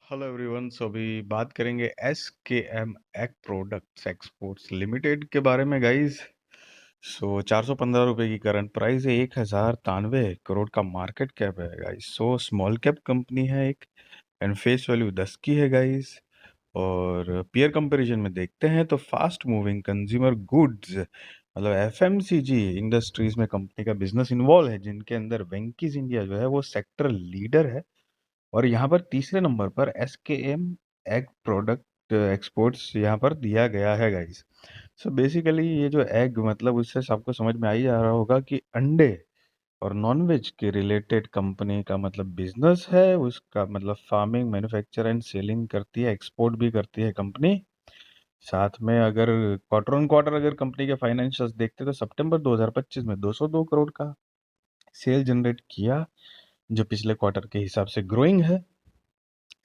Hello everyone. सो अभी बात करेंगे S K M egg products exports limited के बारे में गाइस। सो 415 रुपये की करंट प्राइस है, 1093 करोड़ का मार्केट कैप है guys. So small cap company है एक, एंड फेस वैल्यू 10 की है गाइस। और पीयर कंपैरिजन में देखते हैं तो फास्ट मूविंग कंज्यूमर गुड्स मतलब एफएमसीजी इंडस्ट्रीज में कंपनी का बिजनेस इन्वॉल्व है, जिनके अंदर वेंकीज इंडिया जो है वो सेक्टर लीडर है। और यहाँ पर तीसरे नंबर पर S K M egg product exports यहाँ पर दिया गया है गाइस। सो बेसिकली ये जो एग मतलब उससे सबको समझ में आ ही जा रहा होगा कि अंडे और नॉनवेज के रिलेटेड कंपनी का मतलब बिजनेस है उसका, मतलब फार्मिंग मैन्युफैक्चर एंड सेलिंग करती है, एक्सपोर्ट भी करती है कंपनी। साथ में अगर क्वार्टर ऑन क्वार्टर अगर कंपनी के फाइनेंशियल्स देखते तो सितंबर 2025 में 202 करोड़ का सेल जनरेट किया, जो पिछले क्वार्टर के हिसाब से ग्रोइंग है।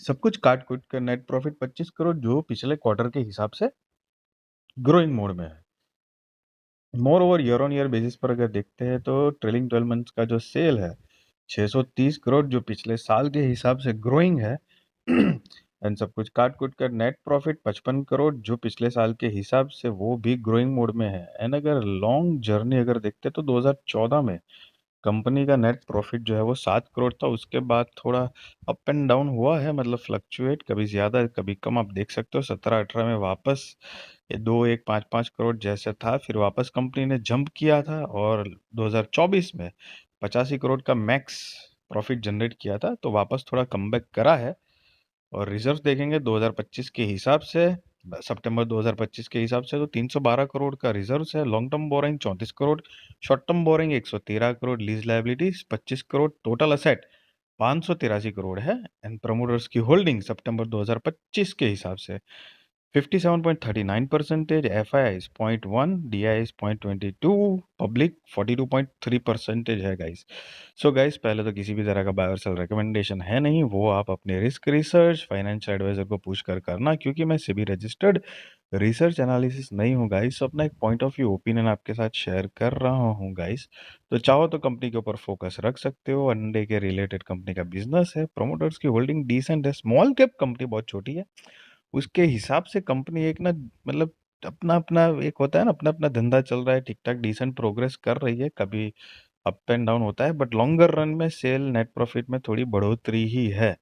सब कुछ काट कूट कर नेट प्रॉफिट 25 करोड़, जो पिछले क्वार्टर के हिसाब से ग्रोइंग मोड में है। More over year on year basis पर अगर देखते हैं तो ट्रेलिंग 12 मंथ्स का जो सेल है 630 करोड़, जो पिछले साल के हिसाब से ग्रोइंग है। एंड सब कुछ काट कूट कर नेट प्रॉफिट 55 करोड़, जो पिछले साल के हिसाब से वो भी ग्रोइंग मोड में है। एंड अगर लॉन्ग जर्नी अगर देखते हैं तो 2014 में कंपनी का नेट प्रॉफिट जो है वो 7 करोड़ था। उसके बाद थोड़ा अप एंड डाउन हुआ है, मतलब फ्लक्चुएट, कभी ज़्यादा कभी कम। आप देख सकते हो 17-18 में वापस ये 2, 1, 5, 5 करोड़ जैसे था, फिर वापस कंपनी ने जंप किया था और 2024 में 85 करोड़ का मैक्स प्रॉफिट जनरेट किया था, तो वापस थोड़ा कमबैक करा है। और रिजर्व देखेंगे 2025 के हिसाब से, सितंबर 2025 के हिसाब से तो 312 करोड़ का रिजर्व है। Long term borrowing 34 crore, short term borrowing 113 crore, lease liabilities 25 crore, total asset 583 crore है। एंड प्रमोटर्स की होल्डिंग सितंबर 2025 के हिसाब से 57.39%, FII 0.1, DII 0.22, पब्लिक 42.3% है गाइस। सो गाइस, पहले तो किसी भी तरह का बाय और सेल रिकमेंडेशन है नहीं, वो आप अपने रिस्क रिसर्च फाइनेंशियल एडवाइजर को पूछ कर करना, क्योंकि मैं सेबी रजिस्टर्ड रिसर्च एनालिसिस नहीं हूँ गाइस। अपना एक पॉइंट ऑफ व्यू ओपिनियन आपके साथ शेयर कर रहा हूँ गाइस। तो चाहो तो कंपनी के ऊपर फोकस रख सकते हो, अंडे के रिलेटेड कंपनी का बिजनेस है, प्रोमोटर्स की होल्डिंग डिसेंट है, स्मॉल कैप कंपनी बहुत छोटी है, उसके हिसाब से कंपनी एक ना, मतलब अपना अपना एक होता है ना, अपना अपना धंधा चल रहा है, ठीक ठाक डिसेंट प्रोग्रेस कर रही है, कभी अप एंड डाउन होता है, बट लॉन्गर रन में सेल नेट प्रॉफिट में थोड़ी बढ़ोतरी ही है।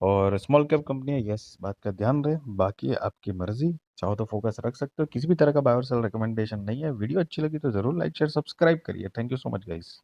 और स्मॉल कैप कंपनी है, यस, इस बात का ध्यान रहे। बाकी आपकी मर्जी, चाहो तो फोकस रख सकते हो। किसी भी तरह का बाय और सेल रिकमेंडेशन नहीं है। वीडियो अच्छी लगी तो जरूर लाइक शेयर सब्सक्राइब करिए। Thank you so much guys.